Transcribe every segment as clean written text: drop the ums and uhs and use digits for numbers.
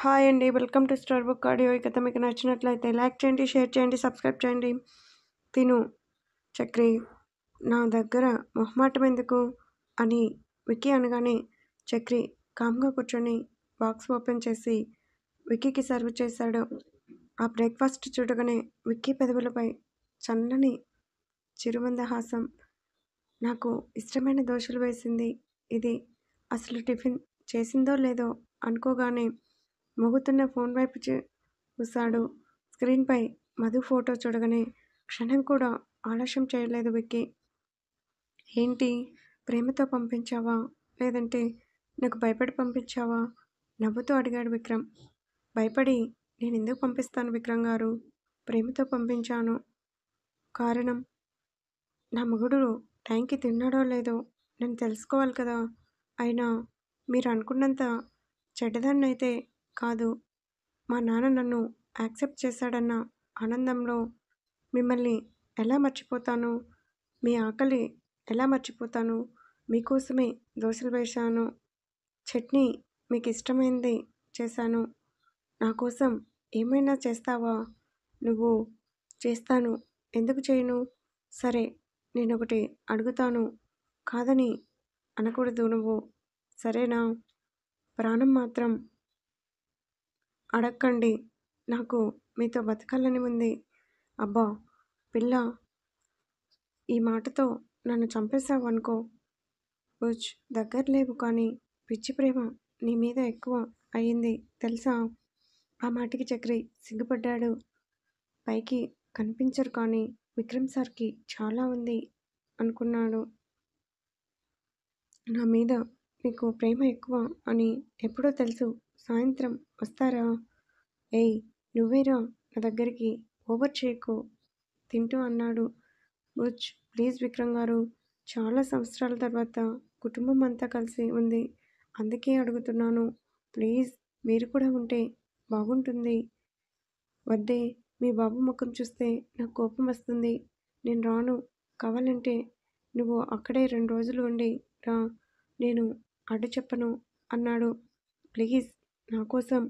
Hi అండి. Welcome to star book audio. ఈ కథ మీకు నచ్చినట్లయితే లైక్ చేయండి, షేర్ చేయండి, సబ్స్క్రైబ్ చేయండి. తిను చక్రి, నా దగ్గర మొహమాటం ఎందుకు అని విక్కీ అనగానే చక్రి కామ్గా కూర్చొని బాక్స్ ఓపెన్ చేసి విక్కీకి సర్వ్ చేశాడు. ఆ బ్రేక్ఫాస్ట్ చూడగానే విక్కీ పెదవులపై చల్లని చిరుమందహాసం. నాకు ఇష్టమైన దోశలు వేసింది ఇది. అసలు టిఫిన్ చేసిందో లేదో అనుకోగానే మోగుతున్న ఫోన్ వైపు చూశాడు. స్క్రీన్పై మధు ఫోటో చూడగానే క్షణం కూడా ఆలస్యం చేయలేదు విక్కీ. ఏంటి, ప్రేమతో పంపించావా లేదంటే నాకు భయపడి పంపించావా? నవ్వుతూ అడిగాడు విక్రమ్. భయపడి నేను ఎందుకు పంపిస్తాను విక్రమ్ గారు? ప్రేమతో పంపించాను. కారణం, నా మొగుడు టైంకి తిన్నాడో లేదో నేను తెలుసుకోవాలి కదా. అయినా మీరు అనుకున్నంత చెడ్డదాన్నైతే కాదు. మా నాన్న నన్ను యాక్సెప్ట్ చేశాడన్న ఆనందంలో మిమ్మల్ని ఎలా మర్చిపోతాను? మీ ఆకలి ఎలా మర్చిపోతాను? మీకోసమే దోశలు వేశాను, చట్నీ మీకు ఇష్టమైంది చేశాను. నా కోసం ఏమైనా చేస్తావా నువ్వు? చేస్తాను, ఎందుకు చేయను? సరే, నేనొకటి అడుగుతాను, కాదని అనకూడదు నువ్వు, సరేనా? ప్రాణం మాత్రం అడక్కండి. నాకు మీతో బతకాలని ఉంది. అబ్బా పిల్ల, ఈ మాటతో నన్ను చంపేశావు అనుకో. బుజ్, దగ్గర లేవు కానీ పిచ్చి ప్రేమ నీ మీద ఎక్కువ అయ్యింది తెలుసా? ఆ మాటకి చక్రి సిగ్గుపడ్డాడు. పైకి కనిపించరు కానీ విక్రమ్ సార్కి చాలా ఉంది అనుకున్నాడు. నా మీద నీకు ప్రేమ ఎక్కువ అని ఎప్పుడో తెలుసు. సాయంత్రం వస్తారా? ఏయ్, నువ్వేరా నా దగ్గరికి, ఓవర్ చేయకు తింటూ అన్నాడు. బుజ్, ప్లీజ్ విక్రమ్ గారు, చాలా సంవత్సరాల తర్వాత కుటుంబం అంతా కలిసి ఉంది, అందుకే అడుగుతున్నాను. ప్లీజ్ మీరు కూడా ఉంటే బాగుంటుంది. వద్దే, మీ బాబు ముఖం చూస్తే నాకు కోపం వస్తుంది. నేను రాను. కావాలంటే నువ్వు అక్కడే 2 రోజులు ఉండి రా, నేను అడ్డు చెప్పను అన్నాడు. ప్లీజ్ నా కోసం.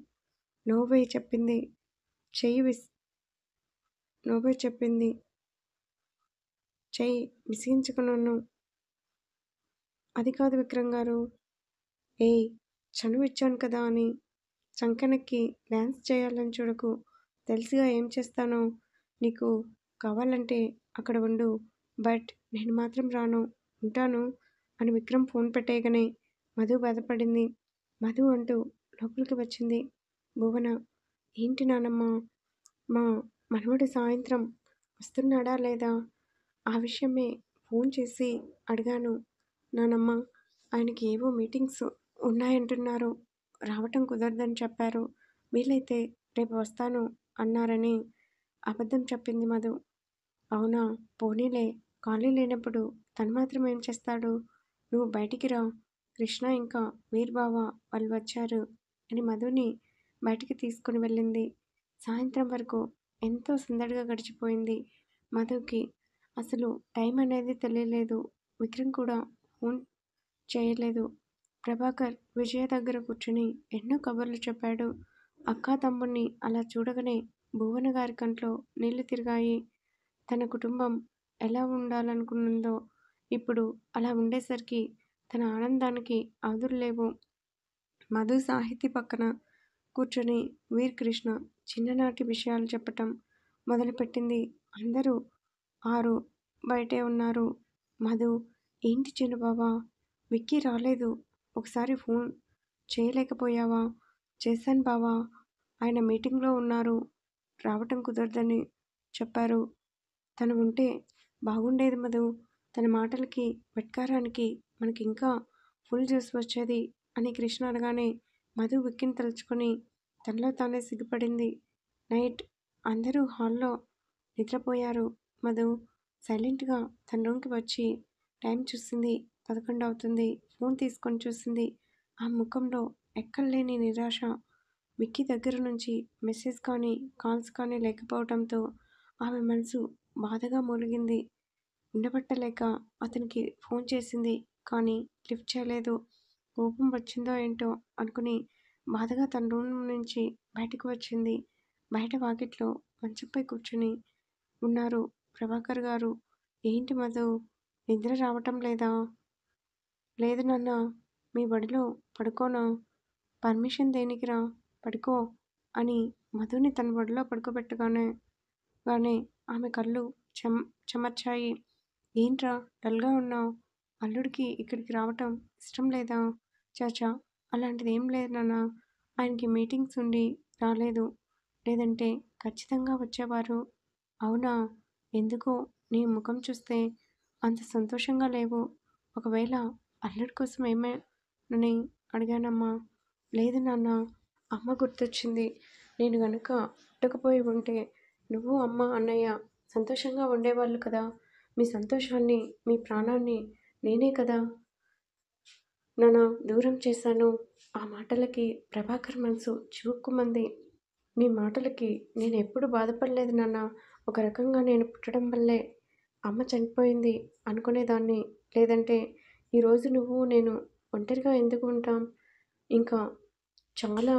నోవే చెప్పింది చెయ్యి నోవే చెప్పింది చెయ్యి విసిగించుకున్నాను. అది కాదు విక్రమ్ గారు. ఏయ్, చనువు ఇచ్చాను కదా అని చంకనెక్కి డ్యాన్స్ చేయాలని చూడకు. తెలిసిగా ఏం చేస్తానో. నీకు కావాలంటే అక్కడ ఉండు, బట్ నేను మాత్రం రాను, ఉంటాను అని విక్రమ్ ఫోన్ పెట్టేయగానే మధు బాధపడింది. మధు అంటూ లోపలికి వచ్చింది. భువన, ఏంటి నానమ్మ, మా మనవడు సాయంత్రం వస్తున్నాడా లేదా? ఆ విషయమే ఫోన్ చేసి అడిగాను నానమ్మ. ఆయనకి ఏవో మీటింగ్స్ ఉన్నాయంటున్నారు, రావటం కుదరదని చెప్పారు. వీలైతే రేపు వస్తాను అన్నారని అబద్ధం చెప్పింది మధు. అవునా, పోనీలే. ఖాళీ లేనప్పుడు తను మాత్రం ఏం చేస్తాడు? నువ్వు బయటికి రా, కృష్ణ ఇంకా వీర్బావ వాళ్ళు వచ్చారు అని మధుని బయటికి తీసుకుని వెళ్ళింది. సాయంత్రం వరకు ఎంతో సందడిగా గడిచిపోయింది మధుకి. అసలు టైం అనేది తెలియలేదు. విక్రమ్ కూడా ఫోన్ చేయలేదు. ప్రభాకర్ విజయ దగ్గర కూర్చుని ఎన్నో కబుర్లు చెప్పాడు. అక్కా తమ్ముణ్ణి అలా చూడగానే భువన గారి కంట్లో నీళ్లు తిరిగాయి. తన కుటుంబం ఎలా ఉండాలనుకున్నదో ఇప్పుడు అలా ఉండేసరికి తన ఆనందానికి అవధులు. మధు సాహితీ పక్కన కూర్చొని వీర్ కృష్ణ చిన్ననాటి విషయాలు చెప్పటం మొదలుపెట్టింది. అందరూ ఆరు బయటే ఉన్నారు. మధు, ఏంటి చిన్నబావా, విక్కీ రాలేదు, ఒకసారి ఫోన్ చేయలేకపోయావా? చేశాను బావా, ఆయన మీటింగ్లో ఉన్నారు, రావటం కుదరదని చెప్పారు. తను ఉంటే బాగుండేది మధు. తన మాటలకి వెట్కారానికి మనకి ఇంకా ఫుల్ జ్యూస్ వచ్చేది అని కృష్ణ అనగానే మధు విక్కిని తలుచుకొని తనలో తానే సిగ్గుపడింది. నైట్ అందరూ హాల్లో నిద్రపోయారు. మధు సైలెంట్గా తన రూమ్కి వచ్చి టైం చూసింది. 11 అవుతుంది. ఫోన్ తీసుకొని చూసింది. ఆ ముఖంలో ఎక్కడలేని నిరాశ. విక్కీ దగ్గర నుంచి మెసేజ్ కానీ కాల్స్ కానీ లేకపోవడంతో ఆమె మనసు బాధగా మూలిగింది. ఉండబట్టలేక అతనికి ఫోన్ చేసింది కానీ లిఫ్ట్ చేయలేదు. కోపం వచ్చిందో ఏంటో అనుకుని బాధగా తన రూమ్ నుంచి బయటకు వచ్చింది. బయట వాకిట్లో మంచంపై కూర్చుని ఉన్నారు ప్రభాకర్ గారు. ఏంటి మధు, నిద్ర రావటం లేదా? లేదు నాన్న, మీ బడిలో పడుకోనా? పర్మిషన్ దేనికిరా? పడుకో అని మధుని తన బడిలో పడుకోబెట్టగానే ఆమె కళ్ళు చెమర్చాయి. ఏంట్రా డల్గా ఉన్నావు? అల్లుడికి ఇక్కడికి రావటం ఇష్టం లేదా? చాచా, అలాంటిది ఏం లేదు నాన్న. ఆయనకి మీటింగ్స్ ఉండి రాలేదు, లేదంటే ఖచ్చితంగా వచ్చేవారు. అవునా? ఎందుకో నీ ముఖం చూస్తే అంత సంతోషంగా లేవు. ఒకవేళ అల్లుడి కోసం ఏమేనని అడిగానమ్మా. లేదు నాన్న, అమ్మ గుర్తొచ్చింది. నేను గనుక పుట్టకపోయి ఉంటే నువ్వు, అమ్మ, అన్నయ్య సంతోషంగా ఉండేవాళ్ళు కదా. మీ సంతోషాన్ని, మీ ప్రాణాన్ని నేనే కదా నాన్న దూరం చేశాను. ఆ మాటలకి ప్రభాకర్ మనసు చివుక్కుమంది. మీ మాటలకి నేను ఎప్పుడు బాధపడలేదు నాన్న. ఒక రకంగా నేను పుట్టడం వల్లే అమ్మ చనిపోయింది అనుకునేదాన్ని. లేదంటే ఈరోజు నువ్వు నేను ఒంటరిగా ఎందుకు ఉంటాం? ఇంకా చాలా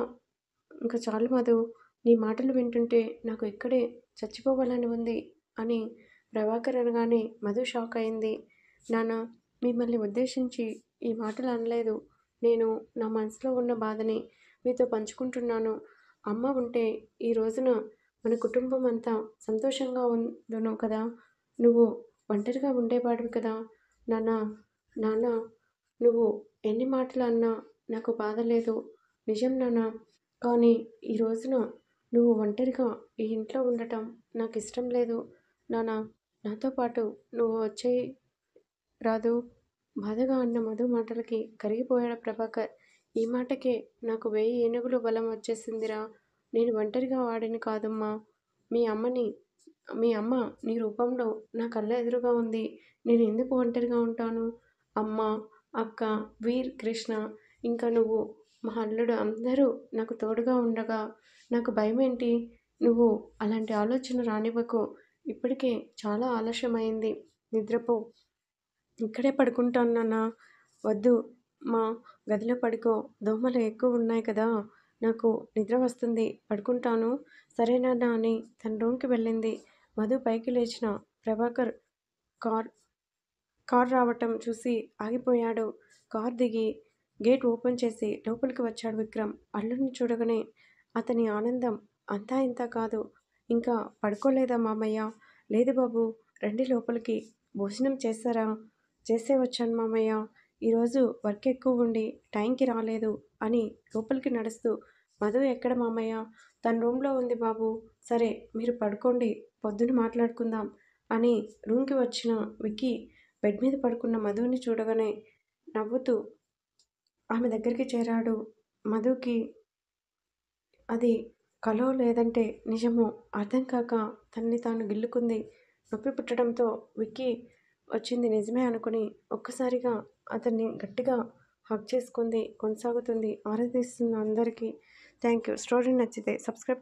ఇంకా చాలు మధు. నీ మాటలు వింటుంటే నాకు ఇక్కడే చచ్చిపోవాలని ఉంది అని ప్రభాకర్ అనగానే మధు షాక్ అయింది. నాన్న, మిమ్మల్ని ఉద్దేశించి ఈ మాటలు అనలేదు. నేను నా మనసులో ఉన్న బాధని మీతో పంచుకుంటున్నాను. అమ్మ ఉంటే ఈ రోజున మన కుటుంబం అంతా సంతోషంగా ఉండును కదా. నువ్వు ఒంటరిగా ఉండేవాడివి కదా నాన్న. నాన్న, నువ్వు ఎన్ని మాటలు అన్నా నాకు బాధ లేదు. నిజం నాన్న. కానీ ఈ రోజున నువ్వు ఒంటరిగా ఈ ఇంట్లో ఉండటం నాకు ఇష్టం లేదు నాన్న. నాతో పాటు నువ్వు వచ్చేయి రాదు? బాధగా అన్న మధు మాటలకి కరిగిపోయాడు ప్రభాకర్. ఈ మాటకే నాకు 1000 ఏనుగులు బలం వచ్చేసిందిరా. నేను ఒంటరిగా వాడిని కాదమ్మా. మీ అమ్మని మీ అమ్మ నీ రూపంలో నా కళ్ళ ఎదురుగా ఉంది. నేను ఎందుకు ఒంటరిగా ఉంటాను? అమ్మ, అక్క, వీర్, కృష్ణ, ఇంకా నువ్వు, మా అల్లుడు అందరూ నాకు తోడుగా ఉండగా నాకు భయమేంటి? నువ్వు అలాంటి ఆలోచన రానివ్వకు. ఇప్పటికే చాలా ఆలస్యమైంది. నిద్రపో. ఇక్కడే పడుకుంటాను నాన్న. వద్దు మా, గదిలో పడుకో. దోమలు ఎక్కువ ఉన్నాయి కదా. నాకు నిద్ర వస్తుంది, పడుకుంటాను. సరేనా అని తన రూమ్కి వెళ్ళింది. మధు పైకి లేచిన ప్రభాకర్ కార్ రావటం చూసి ఆగిపోయాడు. కార్ దిగి గేట్ ఓపెన్ చేసి లోపలికి వచ్చాడు విక్రమ్. అల్లుడిని చూడగానే అతని ఆనందం అంతా ఇంతా కాదు. ఇంకా పడుకోలేదా మామయ్య? లేదు బాబు, రండి లోపలికి. భోజనం చేశారా? చేసే వచ్చాను మామయ్య. ఈరోజు వర్క్ ఎక్కువ ఉండి టైంకి రాలేదు అని లోపలికి నడుస్తూ, మధు ఎక్కడ మామయ్య? తన రూమ్లో ఉంది బాబు. సరే మీరు పడుకోండి, పొద్దున మాట్లాడుకుందాం అని రూమ్కి వచ్చిన విక్కీ బెడ్ మీద పడుకున్న మధుని చూడగానే నవ్వుతూ ఆమె దగ్గరికి చేరాడు. మధుకి అది కలో లేదంటే నిజమో అర్థం కాక తనని తాను గిల్లుకుంది. నొప్పి పుట్టడంతో విక్కీ వచ్చింది నిజమే అనుకుని ఒక్కసారిగా అతన్ని గట్టిగా హగ్ చేసుకుంది. కొనసాగుతుంది. ఆరాధిస్తున్న అందరికీ థ్యాంక్ యూ. స్టోరీ నచ్చితే సబ్స్క్రైబ్